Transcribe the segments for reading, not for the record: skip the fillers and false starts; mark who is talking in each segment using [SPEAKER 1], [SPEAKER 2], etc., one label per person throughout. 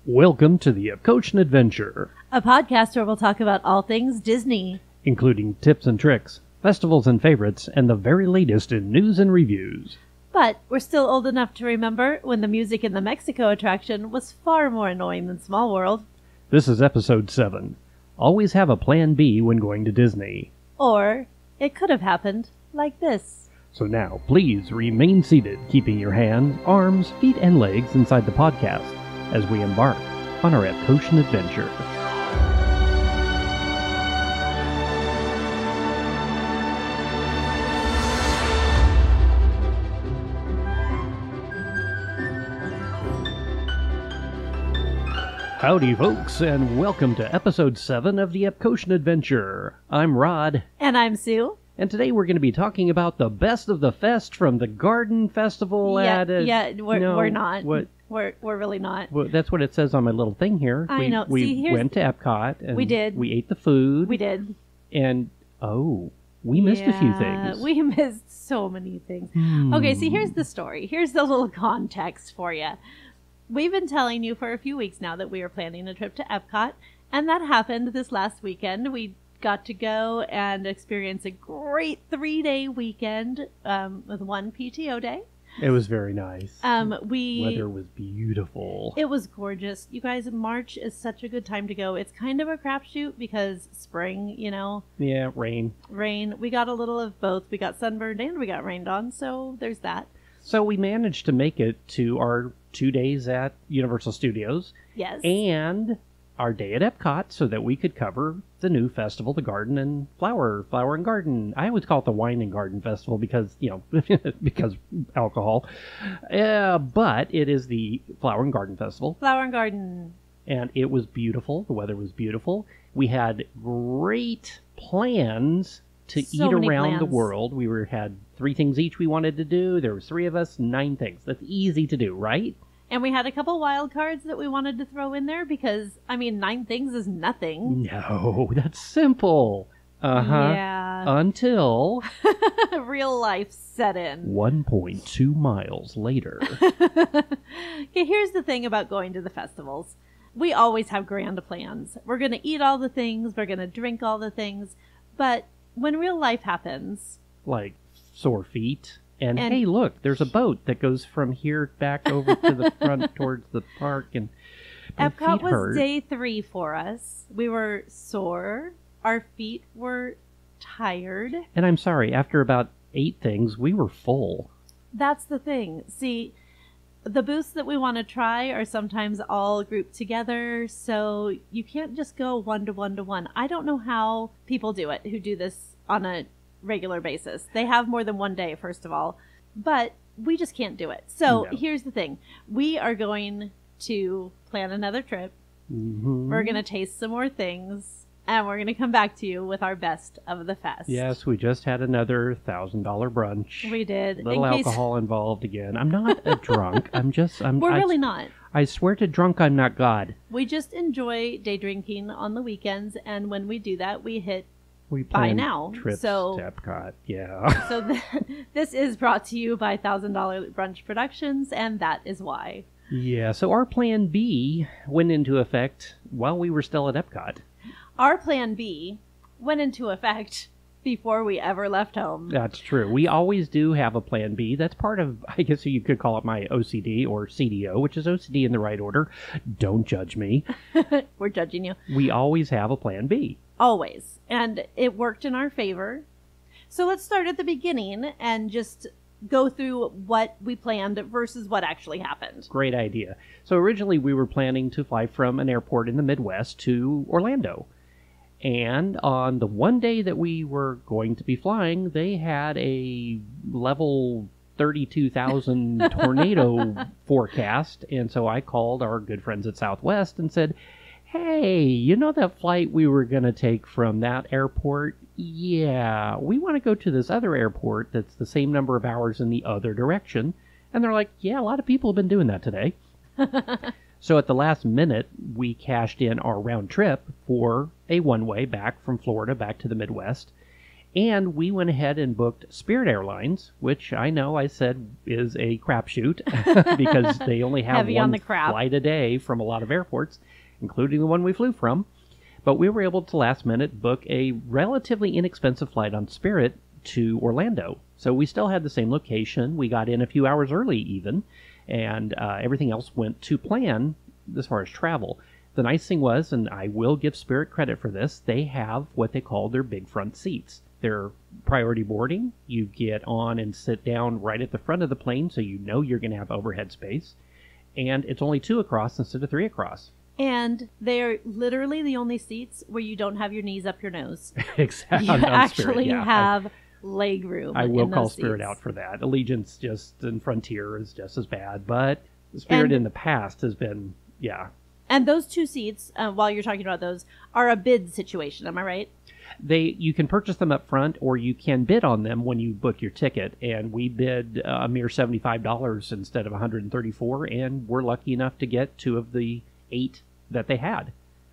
[SPEAKER 1] Welcome to the Epcotian Adventure,
[SPEAKER 2] a podcast where we'll talk about all things Disney,
[SPEAKER 1] including tips and tricks, festivals and favorites, and the very latest in news and reviews.
[SPEAKER 2] But we're still old enough to remember when the music in the Mexico attraction was far more annoying than Small World.
[SPEAKER 1] This is episode 7. Always have a plan B when going to Disney.
[SPEAKER 2] Or it could have happened like this.
[SPEAKER 1] So now, please remain seated, keeping your hands, arms, feet, and legs inside the podcast as we embark on our Epcotian Adventure. Howdy, folks, and welcome to episode 7 of the Epcotian Adventure. I'm Rod.
[SPEAKER 2] And I'm Sue.
[SPEAKER 1] And today we're going to be talking about the best of the fest from the Garden Festival
[SPEAKER 2] we're not.
[SPEAKER 1] What?
[SPEAKER 2] We're really not.
[SPEAKER 1] Well, that's what it says on my little thing here.
[SPEAKER 2] I know.
[SPEAKER 1] We went to Epcot. And
[SPEAKER 2] we did.
[SPEAKER 1] We ate the food.
[SPEAKER 2] We did.
[SPEAKER 1] And, we missed a few things.
[SPEAKER 2] We missed so many things. Okay, see, here's the story. Here's the little context for you. We've been telling you for a few weeks now that we are planning a trip to Epcot, and that happened this last weekend. We got to go and experience a great 3-day weekend with one PTO day.
[SPEAKER 1] It was very nice.
[SPEAKER 2] Weather
[SPEAKER 1] was beautiful.
[SPEAKER 2] It was gorgeous. You guys, March is such a good time to go. It's kind of a crapshoot because spring,
[SPEAKER 1] Yeah, rain.
[SPEAKER 2] We got a little of both. We got sunburned and we got rained on, so there's that.
[SPEAKER 1] So we managed to make it to our 2 days at Universal Studios.
[SPEAKER 2] Yes.
[SPEAKER 1] And our day at Epcot so that we could cover the new festival, the Garden and Flower and Garden. I always call it the Wine and Garden Festival because, because alcohol. But it is the Flower and Garden Festival.
[SPEAKER 2] Flower and Garden.
[SPEAKER 1] And it was beautiful. The weather was beautiful. We had great plans to eat around the world. We had 3 things each we wanted to do. There was 3 of us, 9 things. That's easy to do, right?
[SPEAKER 2] And we had a couple wild cards that we wanted to throw in there because, 9 things is nothing.
[SPEAKER 1] No, that's simple.
[SPEAKER 2] Yeah.
[SPEAKER 1] Until
[SPEAKER 2] real life set in.
[SPEAKER 1] 1.2 miles later.
[SPEAKER 2] Okay, here's the thing about going to the festivals. We always have grand plans. We're going to eat all the things. We're going to drink all the things. But when real life happens...
[SPEAKER 1] Like sore feet. And hey, look, there's a boat that goes from here back over to the front towards the park. And
[SPEAKER 2] Epcot was day 3 for us. We were sore. Our feet were tired.
[SPEAKER 1] And I'm sorry, after about 8 things, we were full.
[SPEAKER 2] That's the thing. See, the booths that we want to try are sometimes all grouped together, so you can't just go 1 to 1 to 1. I don't know how people do it who do this on a regular basis. They have more than 1 day, first of all, but we just can't do it. So Here's the thing. We are going to plan another trip.
[SPEAKER 1] Mm-hmm.
[SPEAKER 2] We're going to taste some more things, and we're going to come back to you with our best of the fest.
[SPEAKER 1] Yes, we just had another $1,000 brunch.
[SPEAKER 2] We did.
[SPEAKER 1] A little alcohol involved again. I'm not a drunk.
[SPEAKER 2] We're really not.
[SPEAKER 1] I swear to drunk, I'm not God.
[SPEAKER 2] We just enjoy day drinking on the weekends, and when we do that, we hit
[SPEAKER 1] plan
[SPEAKER 2] now.
[SPEAKER 1] Trips to Epcot, yeah.
[SPEAKER 2] So this is brought to you by $1,000 Brunch Productions, and that is why.
[SPEAKER 1] Yeah, so our plan B went into effect while we were still at Epcot.
[SPEAKER 2] Our plan B went into effect before we ever left home.
[SPEAKER 1] That's true. We always do have a plan B. That's part of, I guess you could call it my OCD or CDO, which is OCD in the right order. Don't judge me.
[SPEAKER 2] We're judging you.
[SPEAKER 1] We always have a plan B.
[SPEAKER 2] Always. And it worked in our favor. So let's start at the beginning and just go through what we planned versus what actually happened.
[SPEAKER 1] Great idea. So originally we were planning to fly from an airport in the Midwest to Orlando. And on the one day that we were going to be flying, they had a level 32,000 tornado forecast. And so I called our good friends at Southwest and said, hey, you know that flight we were going to take from that airport? Yeah, we want to go to this other airport that's the same number of hours in the other direction. And they're like, yeah, a lot of people have been doing that today. So at the last minute, we cashed in our round trip for a one-way back from Florida back to the Midwest. And we went ahead and booked Spirit Airlines, which I know I said is a crapshoot because they only have
[SPEAKER 2] Heavy on
[SPEAKER 1] one
[SPEAKER 2] the crap.
[SPEAKER 1] flight a day from a lot of airports, including the one we flew from. But we were able to last minute book a relatively inexpensive flight on Spirit to Orlando. So we still had the same location. We got in a few hours early even, and everything else went to plan as far as travel. The nice thing was, and I will give Spirit credit for this, they have what they call their big front seats. They're priority boarding. You get on and sit down right at the front of the plane, so you know you're going to have overhead space. And it's only 2 across instead of 3 across.
[SPEAKER 2] And they're literally the only seats where you don't have your knees up your nose.
[SPEAKER 1] Exactly.
[SPEAKER 2] You actually
[SPEAKER 1] Spirit, yeah.
[SPEAKER 2] have leg room.
[SPEAKER 1] I will
[SPEAKER 2] in
[SPEAKER 1] call
[SPEAKER 2] those
[SPEAKER 1] Spirit
[SPEAKER 2] seats.
[SPEAKER 1] out for that. Allegiance just and Frontier is just as bad, but Spirit in the past has been, yeah.
[SPEAKER 2] And those 2 seats, while you're talking about those, are a bid situation. Am I right?
[SPEAKER 1] You can purchase them up front, or you can bid on them when you book your ticket. And we bid a mere $75 instead of $134, and we're lucky enough to get 2 of the 8 that they had.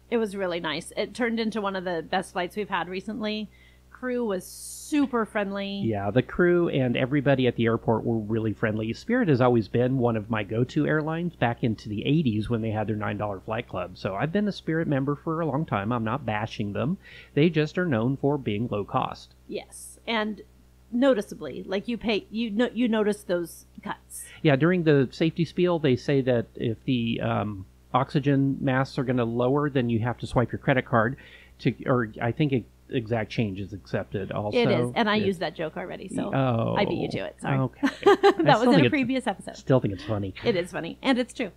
[SPEAKER 2] It was really nice. It turned into one of the best flights we've had recently. Crew was super friendly.
[SPEAKER 1] Yeah, the crew and everybody at the airport were really friendly. Spirit has always been one of my go-to airlines back into the 80s when they had their $9 flight club. So I've been a Spirit member for a long time. I'm not bashing them. They just are known for being low cost.
[SPEAKER 2] Yes, and noticeably, like you notice those cuts.
[SPEAKER 1] Yeah, during the safety spiel, they say that if the oxygen masks are going to lower, then you have to swipe your credit card or I think exact change is accepted also.
[SPEAKER 2] It is, and I used that joke already, so I beat you to it. Sorry.
[SPEAKER 1] Okay.
[SPEAKER 2] That was in a previous episode.
[SPEAKER 1] Still think it's funny.
[SPEAKER 2] It is funny, and it's true.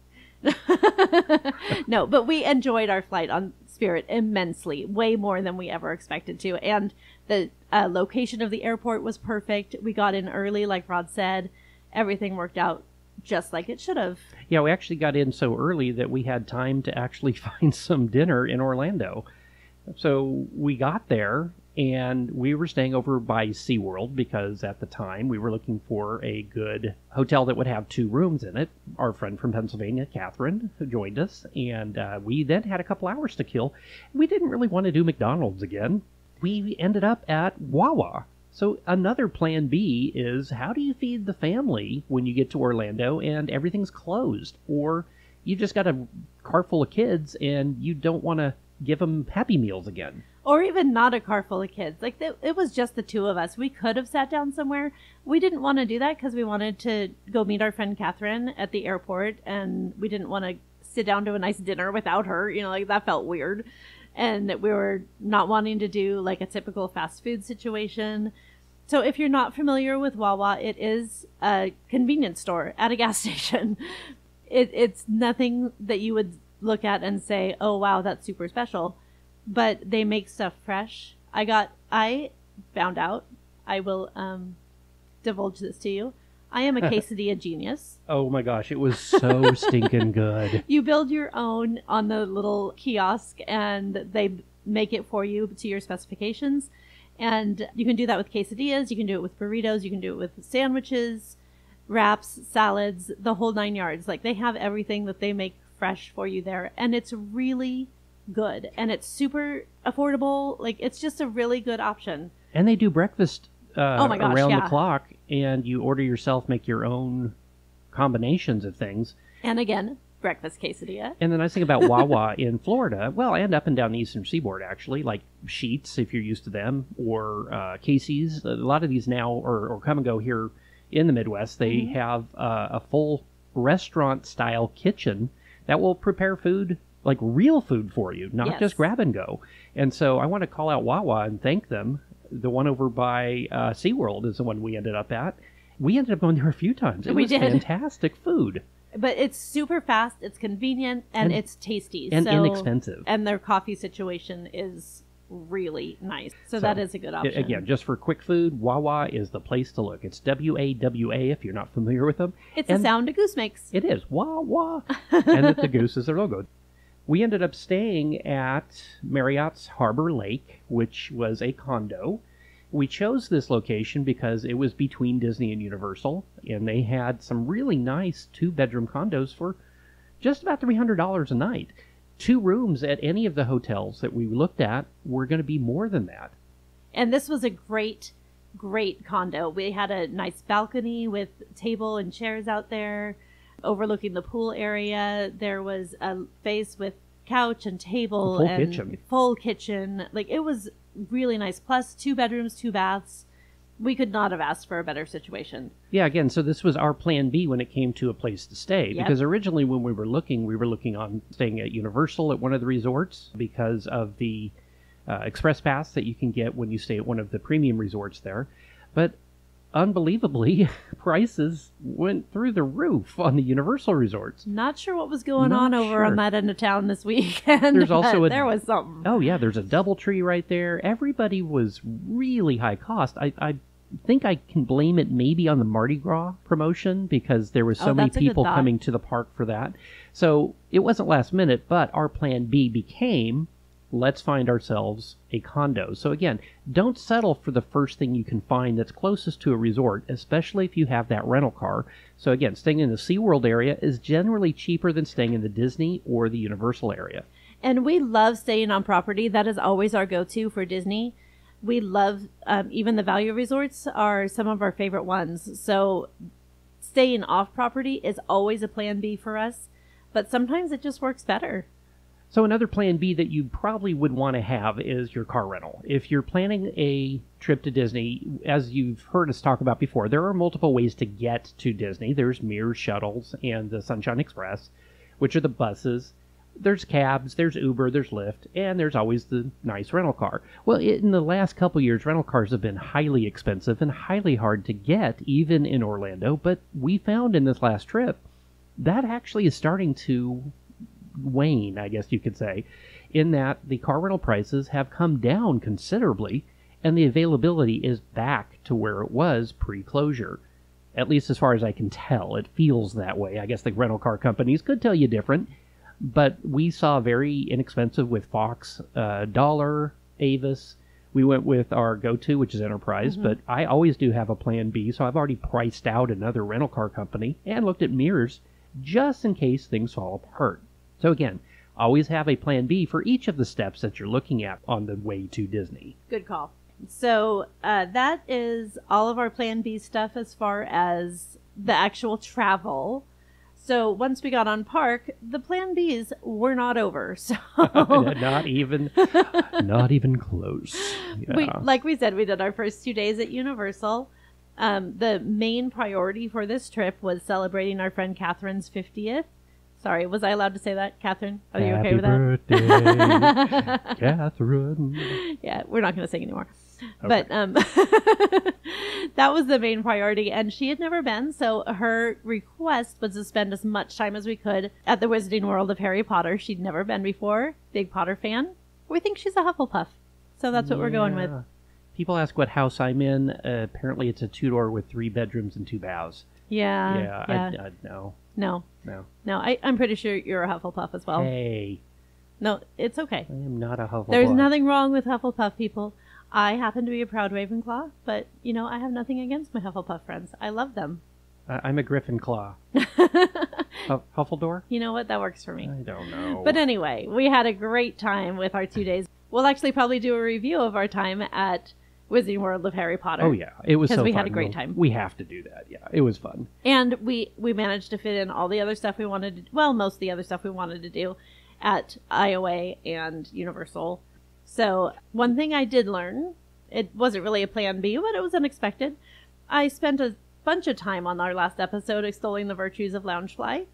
[SPEAKER 2] No, but we enjoyed our flight on Spirit immensely, way more than we ever expected to, and the location of the airport was perfect. We got in early, like Rod said. Everything worked out just like it should have.
[SPEAKER 1] Yeah, we actually got in so early that we had time to actually find some dinner in Orlando. So we got there, and we were staying over by SeaWorld because at the time we were looking for a good hotel that would have 2 rooms in it. Our friend from Pennsylvania, Catherine, who joined us, and we then had a couple hours to kill. We didn't really want to do McDonald's again. We ended up at Wawa. So another plan B is, how do you feed the family when you get to Orlando and everything's closed? Or you just got a car full of kids and you don't want to give them Happy Meals again.
[SPEAKER 2] Or even not a car full of kids. Like, it was just the 2 of us. We could have sat down somewhere. We didn't want to do that because we wanted to go meet our friend Catherine at the airport, and we didn't want to sit down to a nice dinner without her. You know, like, that felt weird. And we were not wanting to do, like, a typical fast food situation. So if you're not familiar with Wawa, it is a convenience store at a gas station. It's nothing that you would look at and say, oh wow, that's super special, but they make stuff fresh. I found out, I will divulge this to you, I am a quesadilla genius.
[SPEAKER 1] Oh my gosh, it was so stinking good.
[SPEAKER 2] You build your own on the little kiosk, and they make it for you to your specifications, and you can do that with quesadillas, you can do it with burritos, you can do it with sandwiches, wraps, salads, the whole 9 yards. Like, they have everything that they make fresh for you there, and it's really good, and it's super affordable. Like, it's just a really good option. And
[SPEAKER 1] they do breakfast
[SPEAKER 2] oh my gosh,
[SPEAKER 1] around
[SPEAKER 2] yeah.
[SPEAKER 1] the clock, and you order yourself, make your own combinations of things.
[SPEAKER 2] And again, breakfast quesadilla.
[SPEAKER 1] And the nice thing about Wawa in Florida, well, and up and down the eastern seaboard actually, like Sheetz if you're used to them, or Casey's, a lot of these now or come and go here in the Midwest. They have a full restaurant style kitchen that will prepare food, like real food for you, not just grab and go. And so I want to call out Wawa and thank them. The one over by SeaWorld is the one we ended up at. We ended up going there a few times. It was fantastic food.
[SPEAKER 2] But it's super fast, it's convenient, and it's tasty.
[SPEAKER 1] And inexpensive.
[SPEAKER 2] And their coffee situation is really nice. So that is a good option.
[SPEAKER 1] Again, just for quick food, Wawa is the place to look. It's WAWA if you're not familiar with them.
[SPEAKER 2] It's the sound a goose makes.
[SPEAKER 1] It is. Wawa. And the goose is their logo. We ended up staying at Marriott's Harbor Lake, which was a condo. We chose this location because it was between Disney and Universal, and they had some really nice 2-bedroom condos for just about $300 a night. 2 rooms at any of the hotels that we looked at were going to be more than that.
[SPEAKER 2] And this was a great condo. We had a nice balcony with table and chairs out there overlooking the pool area. There was a space with couch and table and full kitchen. Like, it was really nice. Plus 2 bedrooms, 2 baths. We could not have asked for a better situation.
[SPEAKER 1] Yeah, again, so this was our plan B when it came to a place to stay.
[SPEAKER 2] Yep.
[SPEAKER 1] Because originally when we were looking on staying at Universal at one of the resorts because of the express pass that you can get when you stay at one of the premium resorts there. But unbelievably, prices went through the roof on the Universal resorts.
[SPEAKER 2] Not sure what was going on over on that end of town this weekend.
[SPEAKER 1] There's also
[SPEAKER 2] there was something.
[SPEAKER 1] Oh yeah, there's a DoubleTree right there. Everybody was really high cost. I think I can blame it maybe on the Mardi Gras promotion because there was so many people coming to the park for that. So it wasn't last minute, but our plan B became, let's find ourselves a condo. So again, don't settle for the first thing you can find that's closest to a resort, especially if you have that rental car. So again, staying in the SeaWorld area is generally cheaper than staying in the Disney or the Universal area.
[SPEAKER 2] And we love staying on property. That is always our go-to for Disney. We love, even the value resorts are some of our favorite ones. So staying off property is always a plan B for us, but sometimes it just works better.
[SPEAKER 1] So another plan B that you probably would want to have is your car rental. If you're planning a trip to Disney, as you've heard us talk about before, there are multiple ways to get to Disney. There's Mears shuttles and the Sunshine Express, which are the buses. There's cabs, there's Uber, there's Lyft, and there's always the nice rental car. Well, in the last couple years, rental cars have been highly expensive and highly hard to get, even in Orlando. But we found in this last trip, that actually is starting to wane, I guess you could say, in that the car rental prices have come down considerably, and the availability is back to where it was pre-closure. At least as far as I can tell, it feels that way. I guess the rental car companies could tell you different. But we saw very inexpensive with Fox, Dollar, Avis. We went with our go-to, which is Enterprise, but I always do have a plan B, so I've already priced out another rental car company and looked at Mears just in case things fall apart. So again, always have a plan B for each of the steps that you're looking at on the way to Disney.
[SPEAKER 2] Good call. So that is all of our plan B stuff as far as the actual travel. So once we got on park, the plan Bs were not over. So
[SPEAKER 1] not even close. Yeah.
[SPEAKER 2] Like we said, we did our first 2 days at Universal. The main priority for this trip was celebrating our friend Catherine's 50th. Sorry, was I allowed to say that, Catherine? Are you okay with that?
[SPEAKER 1] Happy birthday, Catherine.
[SPEAKER 2] Yeah, we're not going to sing anymore.
[SPEAKER 1] Okay.
[SPEAKER 2] But that was the main priority, and she had never been, so her request was to spend as much time as we could at the Wizarding World of Harry Potter. She'd never been before. Big Potter fan. We think she's a Hufflepuff, so that's what we're going with.
[SPEAKER 1] People ask what house I'm in. Apparently it's a 2-door with 3 bedrooms and 2 baths.
[SPEAKER 2] Yeah.
[SPEAKER 1] No.
[SPEAKER 2] I'm pretty sure you're a Hufflepuff as well.
[SPEAKER 1] Hey.
[SPEAKER 2] No, it's okay.
[SPEAKER 1] I am not a Hufflepuff.
[SPEAKER 2] There's nothing wrong with Hufflepuff people. I happen to be a proud Ravenclaw, but, I have nothing against my Hufflepuff friends. I love them.
[SPEAKER 1] I'm a Gryffindor. Huffledore?
[SPEAKER 2] You know what? That works for me.
[SPEAKER 1] I don't know.
[SPEAKER 2] But anyway, we had a great time with our 2 days. We'll actually probably do a review of our time at Wizarding World of Harry Potter.
[SPEAKER 1] Oh, yeah. It was so fun.
[SPEAKER 2] Because we had a great time.
[SPEAKER 1] We have to do that. Yeah, it was fun.
[SPEAKER 2] And we managed to fit in all the other stuff we wanted to, well, most of the other stuff we wanted to do at IOA and Universal. So one thing I did learn, it wasn't really a plan B, but it was unexpected. I spent a bunch of time on our last episode extolling the virtues of Loungefly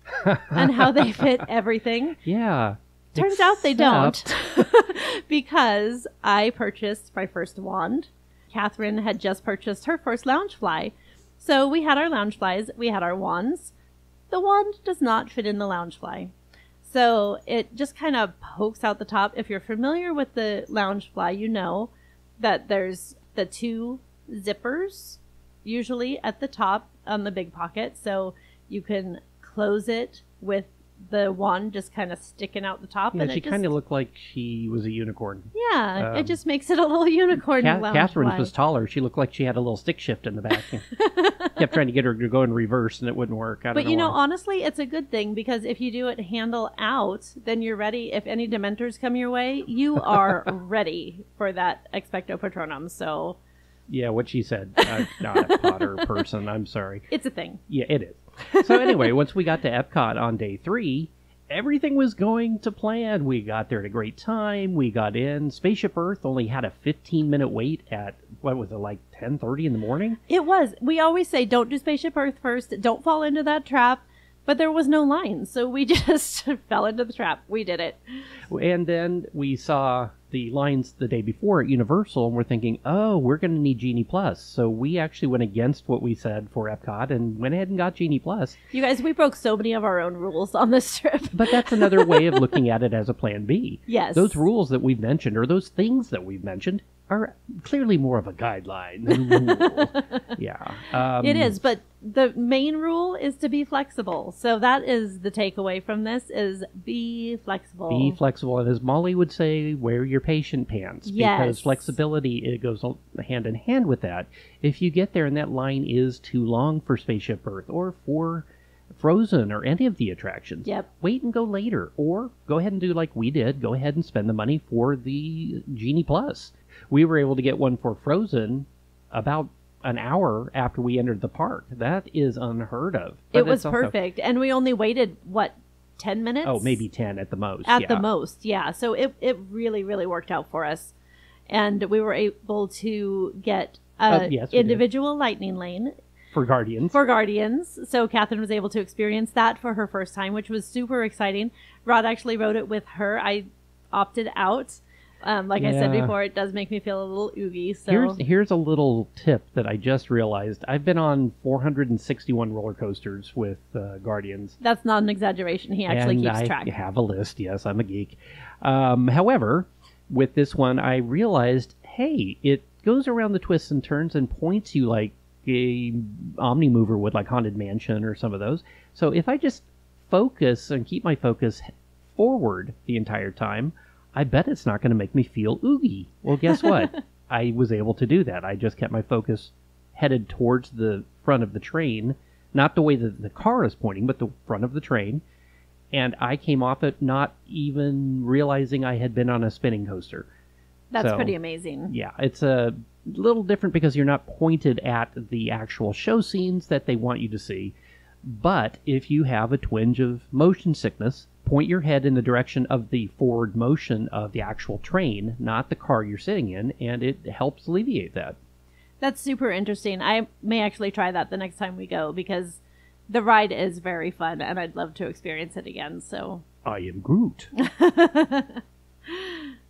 [SPEAKER 2] and how they fit everything.
[SPEAKER 1] Yeah.
[SPEAKER 2] Turns out they don't. Because I purchased my first wand. Catherine had just purchased her first Loungefly. So we had our Loungeflies, we had our wands. The wand does not fit in the Loungefly. So it just kind of pokes out the top. If you're familiar with the Loungefly, you know that there's the 2 zippers usually at the top on the big pocket. So you can close it with the wand just kind of sticking out the top.
[SPEAKER 1] Yeah,
[SPEAKER 2] and
[SPEAKER 1] she kind of looked like she was a unicorn.
[SPEAKER 2] Yeah, it just makes it a little unicorn lounge.
[SPEAKER 1] Catherine's was taller. She looked like she had a little stick shift in the back. Kept trying to get her to go in reverse, and it wouldn't work. I don't know why.
[SPEAKER 2] Honestly, it's a good thing, because if you do it handle out, then you're ready. If any Dementors come your way, you are ready for that Expecto Patronum. So,
[SPEAKER 1] yeah, what she said. I'm not a Potter person. I'm sorry.
[SPEAKER 2] It's a thing.
[SPEAKER 1] Yeah, it is. So anyway, once we got to Epcot on day 3, everything was going to plan. We got there at a great time. We got in. Spaceship Earth only had a 15-minute wait at, what was it, like 10:30 in the morning?
[SPEAKER 2] It was. We always say, don't do Spaceship Earth first. Don't fall into that trap. But there was no line, so we just fell into the trap. We did it.
[SPEAKER 1] And then we saw the lines the day before at Universal, and we're thinking, oh, we're going to need Genie Plus. So we actually went against what we said for Epcot and went ahead and got Genie Plus.
[SPEAKER 2] You guys, we broke so many of our own rules on this trip.
[SPEAKER 1] But that's another way of looking at it as a plan B.
[SPEAKER 2] Yes.
[SPEAKER 1] Those rules that we've mentioned, or those things that we've mentioned, are clearly more of a guideline than a rule. Yeah.
[SPEAKER 2] It is, but the main rule is to be flexible. So that is the takeaway from this, is be flexible.
[SPEAKER 1] Be flexible. And as Molly would say, wear your patient pants.
[SPEAKER 2] Yes.
[SPEAKER 1] Because flexibility, it goes hand in hand with that. If you get there and that line is too long for Spaceship Earth or for Frozen or any of the attractions,
[SPEAKER 2] yep,
[SPEAKER 1] wait and go later. Or go ahead and do like we did. Go ahead and spend the money for the Genie Plus. We were able to get one for Frozen about an hour after we entered the park. That is unheard of. But
[SPEAKER 2] it was perfect. And we only waited, 10 minutes?
[SPEAKER 1] Oh, maybe 10 at the most.
[SPEAKER 2] At the most, yeah. So it really, really worked out for us. And we were able to get
[SPEAKER 1] yes,
[SPEAKER 2] individual lightning lane.
[SPEAKER 1] For Guardians.
[SPEAKER 2] So Catherine was able to experience that for her first time, which was super exciting. Rod actually rode it with her. I opted out. I said before, it does make me feel a little oogie. So
[SPEAKER 1] here's a little tip that I just realized. I've been on 461 roller coasters with Guardians.
[SPEAKER 2] That's not an exaggeration. He actually keeps track.
[SPEAKER 1] I have a list. Yes, I'm a geek. However, with this one, I realized, hey, it goes around the twists and turns and points you like a Omni Mover would, like Haunted Mansion or some of those. So if I just focus and keep my focus forward the entire time, I bet it's not going to make me feel oogie. Well, guess what? I was able to do that. I just kept my focus headed towards the front of the train, not the way that the car is pointing, but the front of the train. And I came off it not even realizing I had been on a spinning coaster.
[SPEAKER 2] That's pretty amazing.
[SPEAKER 1] Yeah, it's a little different because you're not pointed at the actual show scenes that they want you to see. But if you have a twinge of motion sickness, point your head in the direction of the forward motion of the actual train, not the car you're sitting in, and it helps alleviate that. That's
[SPEAKER 2] super interesting. I may actually try that the next time we go, because the ride is very fun, and I'd love to experience it again. So
[SPEAKER 1] I am Groot.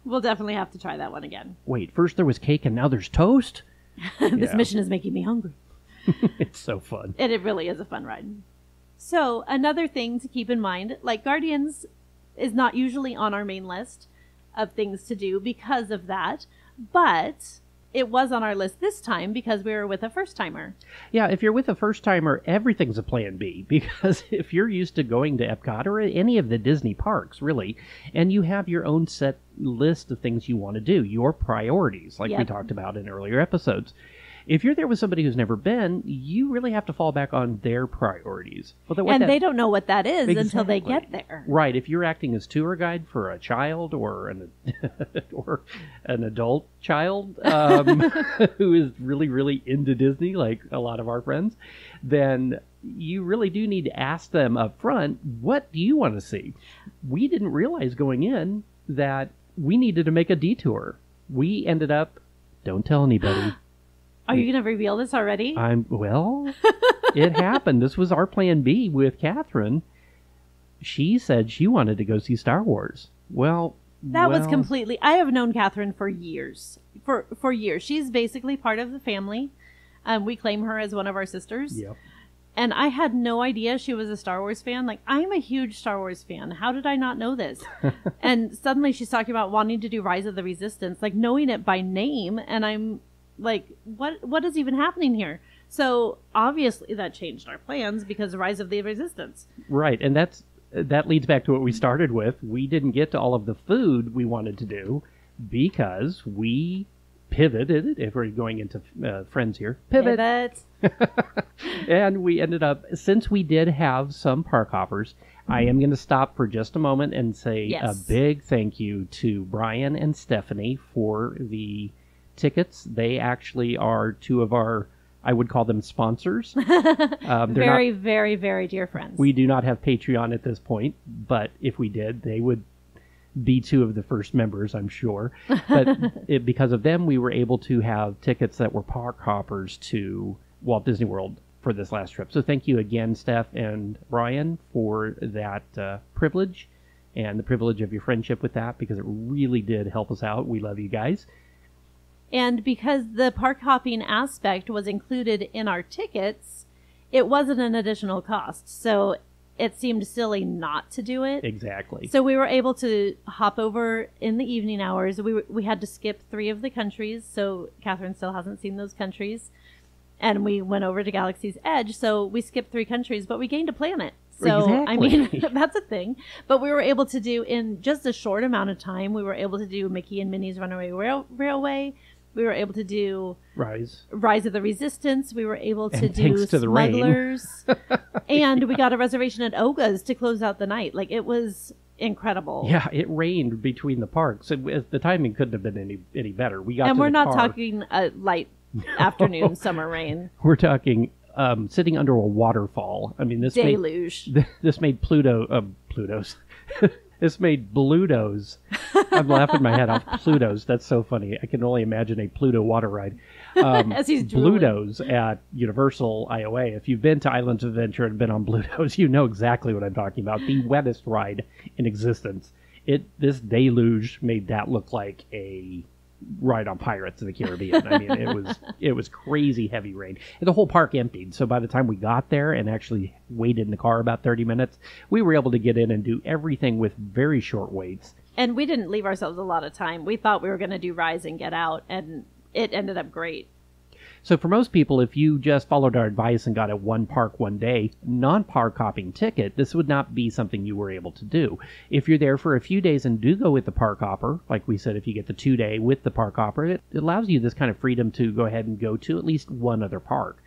[SPEAKER 2] We'll definitely have to try that one again.
[SPEAKER 1] Wait, first there was cake and now there's toast?
[SPEAKER 2] This mission is making me hungry.
[SPEAKER 1] It's so fun.
[SPEAKER 2] And it really is a fun ride. So, another thing to keep in mind, like Guardians is not usually on our main list of things to do because of that, but it was on our list this time because we were with a first-timer.
[SPEAKER 1] Yeah, if you're with a first-timer, everything's a plan B, because if you're used to going to Epcot or any of the Disney parks, really, and you have your own set list of things you want to do, your priorities, like we talked about in earlier episodes. If you're there with somebody who's never been, you really have to fall back on their priorities.
[SPEAKER 2] They don't know what that is until they get there.
[SPEAKER 1] Right. If you're acting as tour guide for a child or an adult child who is really, really into Disney, like a lot of our friends, then you really do need to ask them up front, what do you want to see? We didn't realize going in that we needed to make a detour. We ended up, don't tell anybody.
[SPEAKER 2] Are you going to reveal this already?
[SPEAKER 1] It happened. This was our plan B with Catherine. She said she wanted to go see Star Wars.
[SPEAKER 2] That was completely... I have known Catherine for years. For years. She's basically part of the family. We claim her as one of our sisters.
[SPEAKER 1] Yep.
[SPEAKER 2] And I had no idea she was a Star Wars fan. Like, I'm a huge Star Wars fan. How did I not know this? And suddenly she's talking about wanting to do Rise of the Resistance, like knowing it by name. And I'm like, what is even happening here? So obviously that changed our plans because Rise of the Resistance.
[SPEAKER 1] Right. And that's that leads back to what we started with. We didn't get to all of the food we wanted to do because we pivoted, if we're going into friends here. Pivot. And we ended up, since we did have some park hoppers, I am going to stop for just a moment and say a big thank you to Brian and Stephanie for the tickets. They actually are two of our, I would call them sponsors.
[SPEAKER 2] Very, very, very dear friends.
[SPEAKER 1] We do not have Patreon at this point, but if we did, they would be two of the first members, I'm sure. But because of them, we were able to have tickets that were park hoppers to Walt Disney World for this last trip. So thank you again, Steph and Brian, for that privilege and the privilege of your friendship with that, because it really did help us out. We love you guys.
[SPEAKER 2] And because the park hopping aspect was included in our tickets, it wasn't an additional cost. So it seemed silly not to do it.
[SPEAKER 1] Exactly.
[SPEAKER 2] So we were able to hop over in the evening hours. We had to skip 3 of the countries, so Catherine still hasn't seen those countries. And we went over to Galaxy's Edge, so we skipped 3 countries, but we gained a planet. So,
[SPEAKER 1] exactly.
[SPEAKER 2] I mean, that's a thing. But we were able to do, in just a short amount of time, we were able to do Mickey and Minnie's Runaway Railway. We were able to do Rise of the Resistance. We were able to do Smugglers. And we got a reservation at Oga's to close out the night. Like, it was incredible.
[SPEAKER 1] Yeah, it rained between the parks. The timing couldn't have been any better.
[SPEAKER 2] We're not talking a light afternoon summer rain.
[SPEAKER 1] We're talking sitting under a waterfall. I mean, this
[SPEAKER 2] deluge.
[SPEAKER 1] This made Pluto's. This made Blutos. I'm laughing my head off. Plutos. That's so funny. I can only imagine a Pluto water ride.
[SPEAKER 2] As he's drooling.
[SPEAKER 1] Blutos at Universal IOA. If you've been to Islands of Adventure and been on Blutos, you know exactly what I'm talking about. The wettest ride in existence. This deluge made that look like a ride on Pirates of the Caribbean. I mean, it was crazy heavy rain. And the whole park emptied. So by the time we got there and actually waited in the car about 30 minutes, we were able to get in and do everything with very short waits.
[SPEAKER 2] And we didn't leave ourselves a lot of time. We thought we were going to do Rise and Get Out, and it ended up great.
[SPEAKER 1] So for most people, if you just followed our advice and got a one park, one day, non-park hopping ticket, this would not be something you were able to do. If you're there for a few days and do go with the park hopper, like we said, if you get the 2-day with the park hopper, it allows you this kind of freedom to go ahead and go to at least one other park.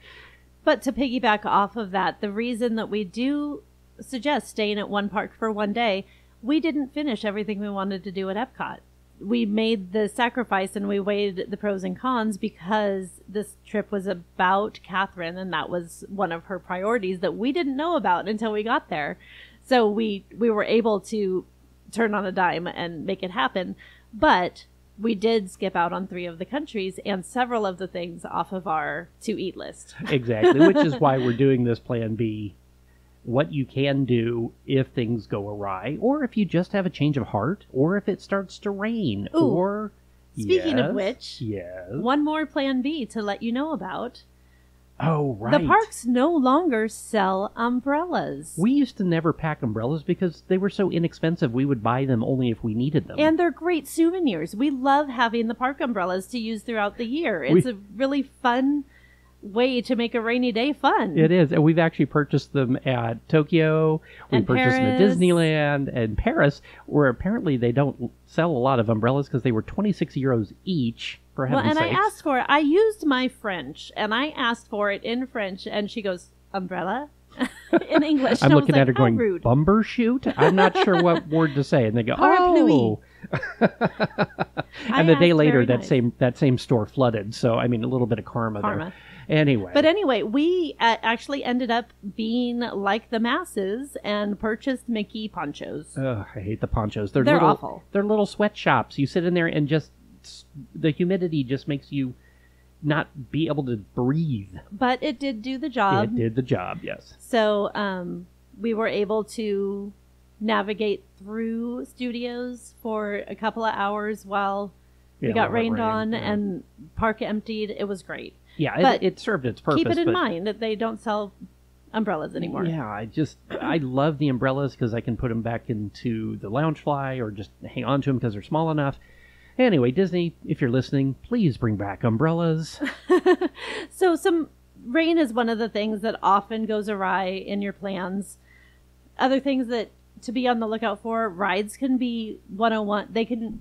[SPEAKER 2] But to piggyback off of that, the reason that we do suggest staying at one park for one day, we didn't finish everything we wanted to do at Epcot. We made the sacrifice and we weighed the pros and cons because this trip was about Catherine, and that was one of her priorities that we didn't know about until we got there. So we were able to turn on a dime and make it happen. But we did skip out on 3 of the countries and several of the things off of our to-eat list.
[SPEAKER 1] Exactly, which is why we're doing this Plan B. What you can do if things go awry, or if you just have a change of heart, or if it starts to rain.
[SPEAKER 2] Ooh,
[SPEAKER 1] or
[SPEAKER 2] speaking of which,
[SPEAKER 1] yes,
[SPEAKER 2] one more Plan B to let you know about.
[SPEAKER 1] Oh, right.
[SPEAKER 2] The parks no longer sell umbrellas.
[SPEAKER 1] We used to never pack umbrellas because they were so inexpensive. We would buy them only if we needed them.
[SPEAKER 2] And they're great souvenirs. We love having the park umbrellas to use throughout the year. It's a really fun way to make a rainy day fun.
[SPEAKER 1] It is. And we've actually purchased them at Tokyo. We purchased them at Disneyland and Paris, where apparently they don't sell a lot of umbrellas because they were 26 euros each, for heaven's sakes.
[SPEAKER 2] I asked for it. I used my French, and I asked for it in French, and she goes, umbrella? In English.
[SPEAKER 1] I'm looking at her going,
[SPEAKER 2] rude.
[SPEAKER 1] Bumbershoot? I'm not sure what word to say. And they go,
[SPEAKER 2] Parapluie.
[SPEAKER 1] And the day later, that same store flooded. So, I mean, a little bit of karma. There. Anyway,
[SPEAKER 2] we actually ended up being like the masses and purchased Mickey ponchos.
[SPEAKER 1] Ugh, I hate the ponchos. They're
[SPEAKER 2] awful.
[SPEAKER 1] They're little sweatshops. You sit in there and just the humidity just makes you not be able to breathe.
[SPEAKER 2] But it did do the job.
[SPEAKER 1] It did the job, yes.
[SPEAKER 2] So we were able to navigate through studios for a couple of hours while we got rained on and park emptied. It was great.
[SPEAKER 1] Yeah, it served its purpose.
[SPEAKER 2] Keep it in mind that they don't sell umbrellas anymore.
[SPEAKER 1] Yeah, I love the umbrellas because I can put them back into the Loungefly or just hang on to them because they're small enough. Anyway, Disney, if you're listening, please bring back umbrellas.
[SPEAKER 2] So some rain is one of the things that often goes awry in your plans. Other things that to be on the lookout for. Rides can be 101.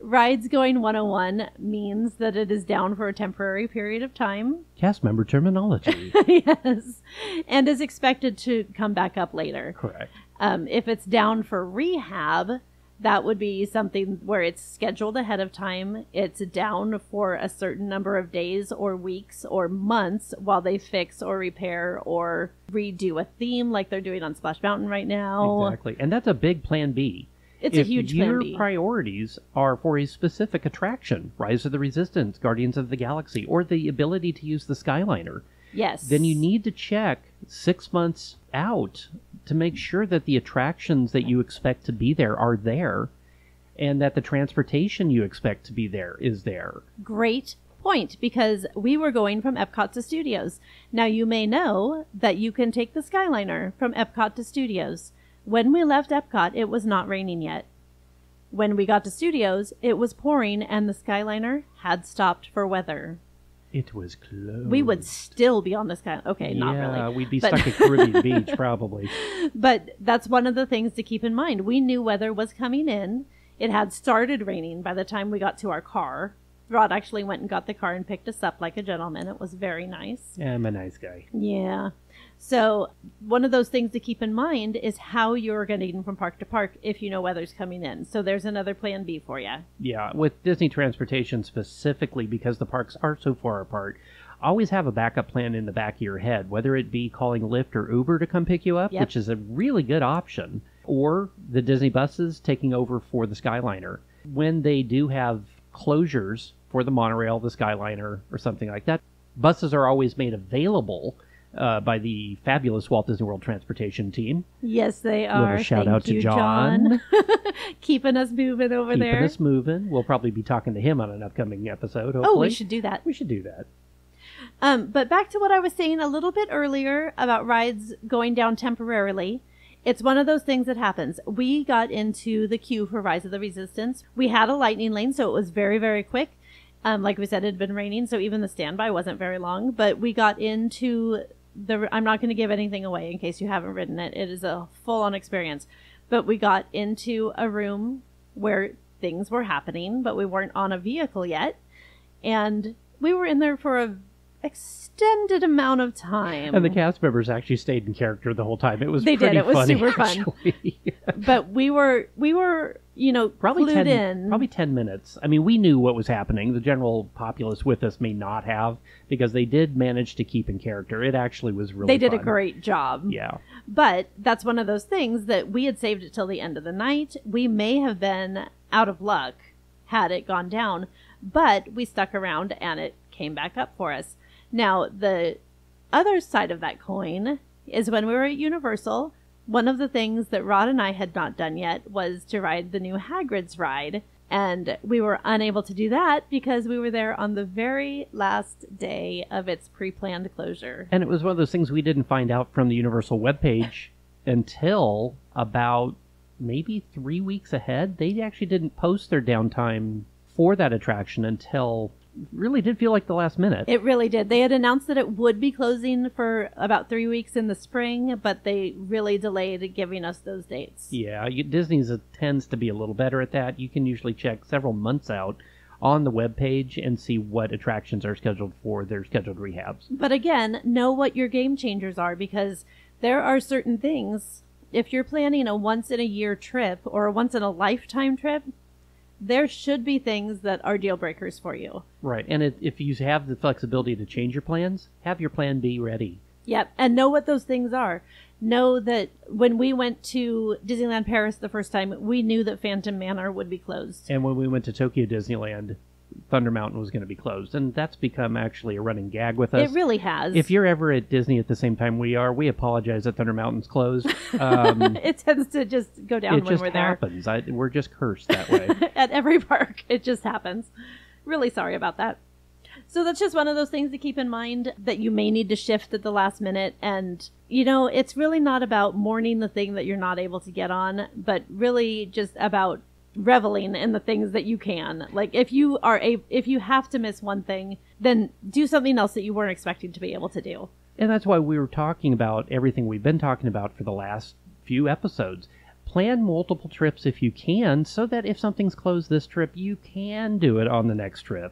[SPEAKER 2] Rides going 101 means that it is down for a temporary period of time.
[SPEAKER 1] Cast member terminology.
[SPEAKER 2] Yes. And is expected to come back up later.
[SPEAKER 1] Correct.
[SPEAKER 2] If it's down for rehab, that would be something where it's scheduled ahead of time. It's down for a certain number of days or weeks or months while they fix or repair or redo a theme like they're doing on Splash Mountain right now.
[SPEAKER 1] Exactly. And that's a big plan B.
[SPEAKER 2] It's a huge plan B.
[SPEAKER 1] If your priorities are for a specific attraction, Rise of the Resistance, Guardians of the Galaxy, or the ability to use the Skyliner,
[SPEAKER 2] yes,
[SPEAKER 1] then you need to check 6 months out to make sure that the attractions that you expect to be there are there, and that the transportation you expect to be there is there.
[SPEAKER 2] Great point, because we were going from Epcot to Studios. Now, you may know that you can take the Skyliner from Epcot to Studios. When we left Epcot, it was not raining yet. When we got to Studios, it was pouring, and the Skyliner had stopped for weather.
[SPEAKER 1] It was closed.
[SPEAKER 2] We would still be on the Skyliner. Okay, not really.
[SPEAKER 1] Yeah, we'd be stuck at Caribbean Beach, probably.
[SPEAKER 2] But that's one of the things to keep in mind. We knew weather was coming in. It had started raining by the time we got to our car. Rod actually went and got the car and picked us up like a gentleman. It was very nice.
[SPEAKER 1] Yeah, I'm a nice guy.
[SPEAKER 2] Yeah. So one of those things to keep in mind is how you're getting from park to park if you know weather's coming in. So there's another plan B for you.
[SPEAKER 1] Yeah, with Disney Transportation specifically, because the parks are so far apart, always have a backup plan in the back of your head, whether it be calling Lyft or Uber to come pick you up, which is a really good option, or the Disney buses taking over for the Skyliner. When they do have closures for the monorail, the Skyliner, or something like that, buses are always made available by the fabulous Walt Disney World Transportation team.
[SPEAKER 2] Yes, they are.
[SPEAKER 1] Little shout out to John.
[SPEAKER 2] Keeping us moving over there.
[SPEAKER 1] Keeping us moving. We'll probably be talking to him on an upcoming episode, hopefully.
[SPEAKER 2] Oh, we should do that.
[SPEAKER 1] We should do that.
[SPEAKER 2] But back to what I was saying a little bit earlier about rides going down temporarily. It's one of those things that happens. We got into the queue for Rise of the Resistance. We had a lightning lane, so it was very, very quick. Like we said, it had been raining, so even the standby wasn't very long. But we got into I'm not going to give anything away in case you haven't ridden it. It is a full-on experience. But we got into a room where things were happening, but we weren't on a vehicle yet. And we were in there for a extended amount of time.
[SPEAKER 1] And the cast members actually stayed in character the whole time. It was
[SPEAKER 2] They
[SPEAKER 1] pretty
[SPEAKER 2] did. It was
[SPEAKER 1] funny,
[SPEAKER 2] super
[SPEAKER 1] actually.
[SPEAKER 2] fun. But we were,
[SPEAKER 1] probably
[SPEAKER 2] glued in.
[SPEAKER 1] Probably 10 minutes. I mean, we knew what was happening. The general populace with us may not have, because they did manage to keep in character. It actually was really
[SPEAKER 2] They did
[SPEAKER 1] fun.
[SPEAKER 2] a great job.
[SPEAKER 1] Yeah.
[SPEAKER 2] But that's one of those things that we had saved it till the end of the night. We may have been out of luck had it gone down, but we stuck around and it came back up for us. Now, the other side of that coin is when we were at Universal, one of the things that Rod and I had not done yet was to ride the new Hagrid's ride. And we were unable to do that because we were there on the very last day of its pre-planned closure.
[SPEAKER 1] And it was one of those things we didn't find out from the Universal webpage until about maybe 3 weeks ahead. They actually didn't post their downtime for that attraction until really did feel like the last minute.
[SPEAKER 2] It really did. They had announced that it would be closing for about 3 weeks in the spring, but they really delayed giving us those dates.
[SPEAKER 1] Yeah, Disney's tends to be a little better at that. You can usually check several months out on the webpage and see what attractions are scheduled for their scheduled rehabs.
[SPEAKER 2] But again, know what your game changers are, because there are certain things, if you're planning a once-in-a-year trip or a once-in-a-lifetime trip, there should be things that are deal breakers for you.
[SPEAKER 1] Right. And if you have the flexibility to change your plans, have your plan B ready.
[SPEAKER 2] Yep. And know what those things are. Know that when we went to Disneyland Paris the first time, we knew that Phantom Manor would be closed.
[SPEAKER 1] And when we went to Tokyo Disneyland, Thunder Mountain was going to be closed. And that's become actually a running gag with us.
[SPEAKER 2] It really has.
[SPEAKER 1] If you're ever at Disney at the same time we are, we apologize that Thunder Mountain's closed.
[SPEAKER 2] It tends to just go down when we're there.
[SPEAKER 1] It just happens. We're just cursed that way.
[SPEAKER 2] At every park, it just happens. Really sorry about that. So that's just one of those things to keep in mind, that you may need to shift at the last minute. And, it's really not about mourning the thing that you're not able to get on, but really just about reveling in the things that you can. Like, if you have to miss one thing, then do something else that you weren't expecting to be able to do.
[SPEAKER 1] And that's why we were talking about everything we've been talking about for the last few episodes. Plan multiple trips if you can, so that if something's closed this trip, you can do it on the next trip.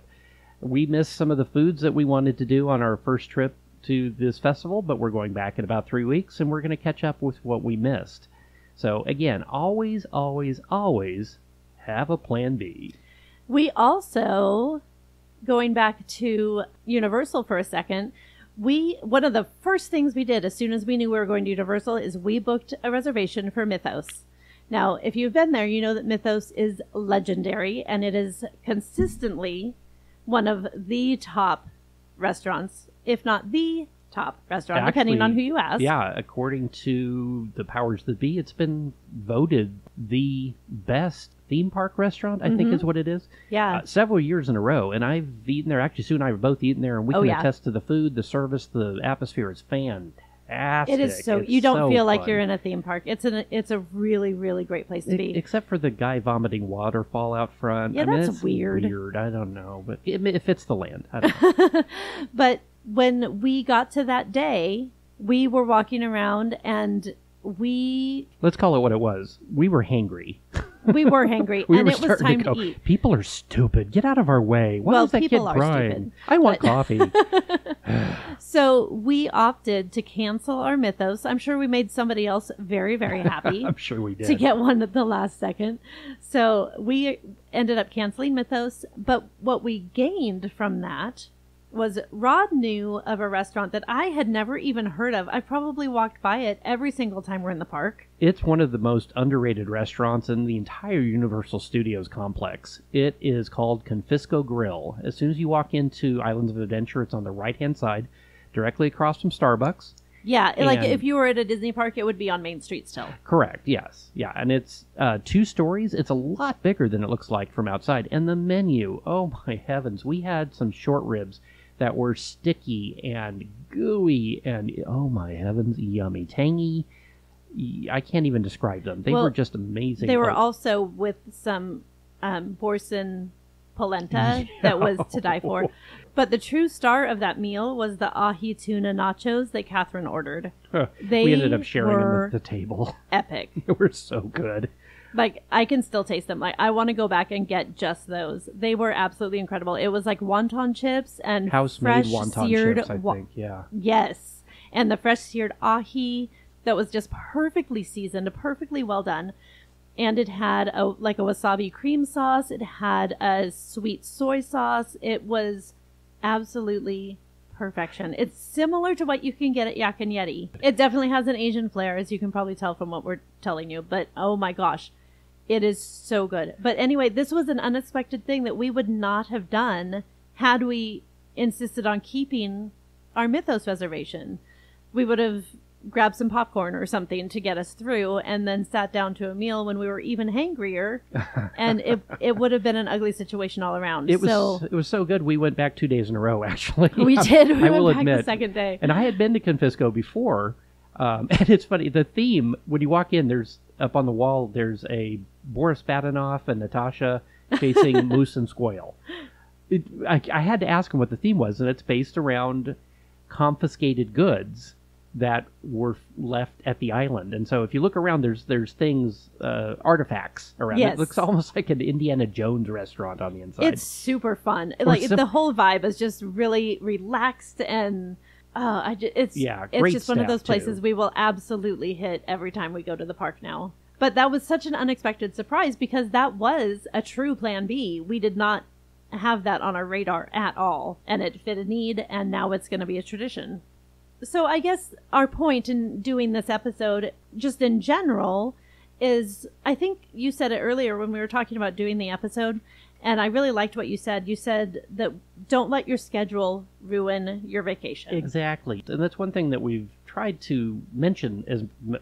[SPEAKER 1] We missed some of the foods that we wanted to do on our first trip to this festival, but we're going back in about 3 weeks, and we're going to catch up with what we missed. So again, always, always, always have a plan B.
[SPEAKER 2] We also, going back to Universal for a second, one of the first things we did as soon as we knew we were going to Universal is we booked a reservation for Mythos. Now, if you've been there, you know that Mythos is legendary, and it is consistently one of the top restaurants, if not the top restaurant, depending on who you ask.
[SPEAKER 1] Yeah, according to the powers that be, it's been voted the best theme park restaurant, I think is what it is.
[SPEAKER 2] Yeah.
[SPEAKER 1] Several years in a row, and I've eaten there. Actually, Sue and I have both eaten there, and we can attest to the food, the service, the atmosphere is fantastic.
[SPEAKER 2] It is so. You don't feel like you're in a theme park. It's a really, really really place to be.
[SPEAKER 1] Except for the guy vomiting waterfall out front.
[SPEAKER 2] Yeah, that's weird.
[SPEAKER 1] I don't know, but it fits the land. I don't know.
[SPEAKER 2] But when we got to that day, we were walking around and let's
[SPEAKER 1] call it what it was. We were hangry.
[SPEAKER 2] We were hangry, and it was time to eat.
[SPEAKER 1] People are stupid. Get out of our way. Why is that kid crying? I want coffee.
[SPEAKER 2] So we opted to cancel our Mythos. I'm sure we made somebody else very, very happy.
[SPEAKER 1] I'm sure we did.
[SPEAKER 2] To get one at the last second. So we ended up canceling Mythos, but what we gained from that was Rod knew of a restaurant that I had never even heard of. I probably walked by it every single time we're in the park.
[SPEAKER 1] It's one of the most underrated restaurants in the entire Universal Studios complex. It is called Confisco Grill. As soon as you walk into Islands of Adventure, it's on the right-hand side, directly across from Starbucks.
[SPEAKER 2] Yeah, like if you were at a Disney park, it would be on Main Street still.
[SPEAKER 1] Correct, yes. Yeah, and it's 2 stories. It's a lot bigger than it looks like from outside. And the menu, oh my heavens, we had some short ribs that were sticky and gooey and, oh my heavens, yummy. Tangy. I can't even describe them. They were just amazing.
[SPEAKER 2] They were also with some Borson polenta that was to die for. But the true star of that meal was the ahi tuna nachos that Catherine ordered.
[SPEAKER 1] We ended up sharing them at the table.
[SPEAKER 2] Epic.
[SPEAKER 1] They were so good.
[SPEAKER 2] Like, I can still taste them. Like, I want to go back and get just those. They were absolutely incredible. It was like wonton chips and
[SPEAKER 1] house-made wonton chips, I think, yeah.
[SPEAKER 2] Yes. And the fresh seared ahi that was just perfectly seasoned, perfectly well done. And it had a wasabi cream sauce. It had a sweet soy sauce. It was absolutely perfection. It's similar to what you can get at Yak and Yeti. It definitely has an Asian flair, as you can probably tell from what we're telling you. But oh my gosh, it is so good. But anyway, this was an unexpected thing that we would not have done had we insisted on keeping our Mythos reservation. We would have grabbed some popcorn or something to get us through and then sat down to a meal when we were even hangrier, and it would have been an ugly situation all around.
[SPEAKER 1] It was so good we went back 2 days in a row, actually.
[SPEAKER 2] We did. We
[SPEAKER 1] I will
[SPEAKER 2] went back
[SPEAKER 1] admit.
[SPEAKER 2] the second day.
[SPEAKER 1] And I had been to Confisco before, and it's funny, the theme, when you walk in, there's up on the wall, there's a Boris Badenoff and Natasha chasing moose and squirrel. I had to ask him what the theme was, and it's based around confiscated goods that were left at the island. And so if you look around, there's things, artifacts around.
[SPEAKER 2] Yes.
[SPEAKER 1] It looks almost like an Indiana Jones restaurant on the inside.
[SPEAKER 2] It's super fun. The whole vibe is just really relaxed, and it's just one of those places we will absolutely hit every time we go to the park now. But that was such an unexpected surprise because that was a true plan B. We did not have that on our radar at all, and it fit a need, and now it's going to be a tradition. So I guess our point in doing this episode, just in general, is, I think you said it earlier when we were talking about doing the episode, and I really liked what you said. You said that don't let your schedule ruin your vacation.
[SPEAKER 1] Exactly. And that's one thing that we've tried to mention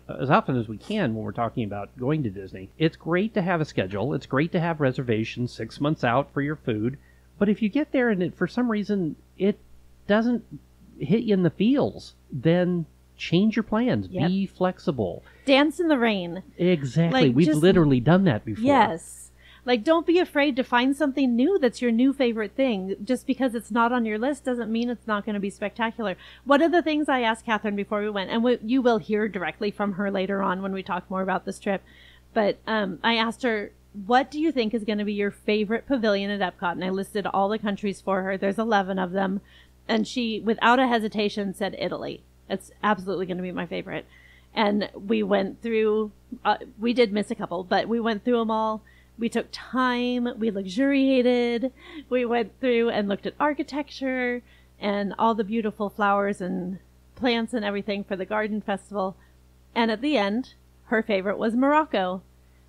[SPEAKER 1] as often as we can when we're talking about going to Disney. It's great to have a schedule. It's great to have reservations 6 months out for your food. But if you get there and for some reason it doesn't hit you in the feels, then change your plans.
[SPEAKER 2] Yep.
[SPEAKER 1] Be flexible.
[SPEAKER 2] Dance in the rain.
[SPEAKER 1] Exactly. We've literally done that before.
[SPEAKER 2] Yes. Like, don't be afraid to find something new that's your new favorite thing. Just because it's not on your list doesn't mean it's not going to be spectacular. One of the things I asked Catherine before we went, and you will hear directly from her later on when we talk more about this trip, but I asked her, what do you think is going to be your favorite pavilion at Epcot? And I listed all the countries for her. There's 11 of them. And she, without a hesitation, said Italy. It's absolutely going to be my favorite. And we went through, we did miss a couple, but we went through them all. We took time. We luxuriated. We went through and looked at architecture and all the beautiful flowers and plants and everything for the garden festival. And at the end, her favorite was Morocco.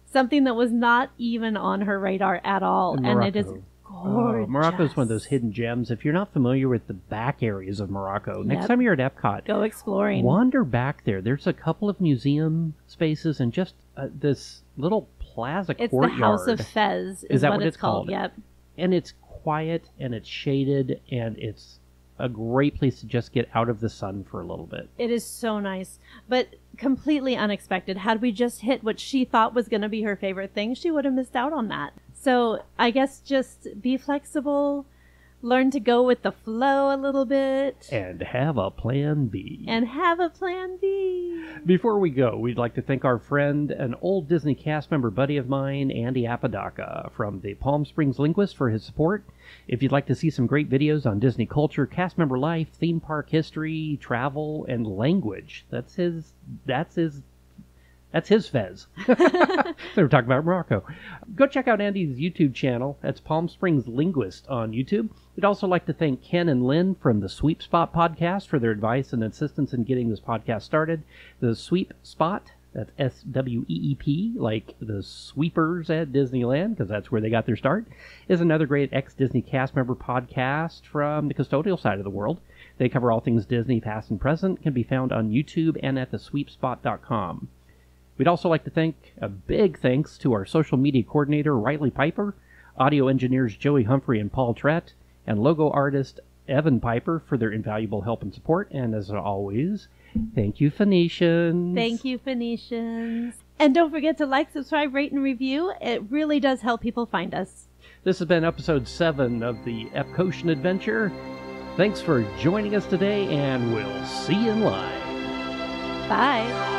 [SPEAKER 2] Something that was not even on her radar at all. And it is gorgeous.
[SPEAKER 1] Morocco is one of those hidden gems. If you're not familiar with the back areas of Morocco, next time you're at Epcot,
[SPEAKER 2] go exploring.
[SPEAKER 1] Wander back there. There's a couple of museum spaces and just this little plaza courtyard.
[SPEAKER 2] It's the House of Fez is
[SPEAKER 1] that
[SPEAKER 2] what it's called. Yep.
[SPEAKER 1] And it's quiet and it's shaded and it's a great place to just get out of the sun for a little bit.
[SPEAKER 2] It is so nice, but completely unexpected. Had we just hit what she thought was going to be her favorite thing, she would have missed out on that. So I guess just be flexible, learn to go with the flow a little bit.
[SPEAKER 1] And have a plan B. Before we go, we'd like to thank our friend, an old Disney cast member buddy of mine, Andy Apodaca from the Palm Springs Linguist, for his support. If you'd like to see some great videos on Disney culture, cast member life, theme park history, travel, and language, that's his fez. They were talking about Morocco. Go check out Andy's YouTube channel. That's Palm Springs Linguist on YouTube. We'd also like to thank Ken and Lynn from the Sweep Spot podcast for their advice and assistance in getting this podcast started. The Sweep Spot, that's SWEEP, like the sweepers at Disneyland, because that's where they got their start, is another great ex-Disney cast member podcast from the custodial side of the world. They cover all things Disney, past and present, can be found on YouTube and at thesweepspot.com. We'd also like to thank a big thanks to our social media coordinator, Riley Piper, audio engineers Joey Humphrey and Paul Trett, and logo artist Evan Piper for their invaluable help and support. And as always, thank you, Phoenicians.
[SPEAKER 2] Thank you, Phoenicians. And don't forget to like, subscribe, rate, and review. It really does help people find us.
[SPEAKER 1] This has been episode 7 of the Epcotian Adventure. Thanks for joining us today, and we'll see you in live.
[SPEAKER 2] Bye.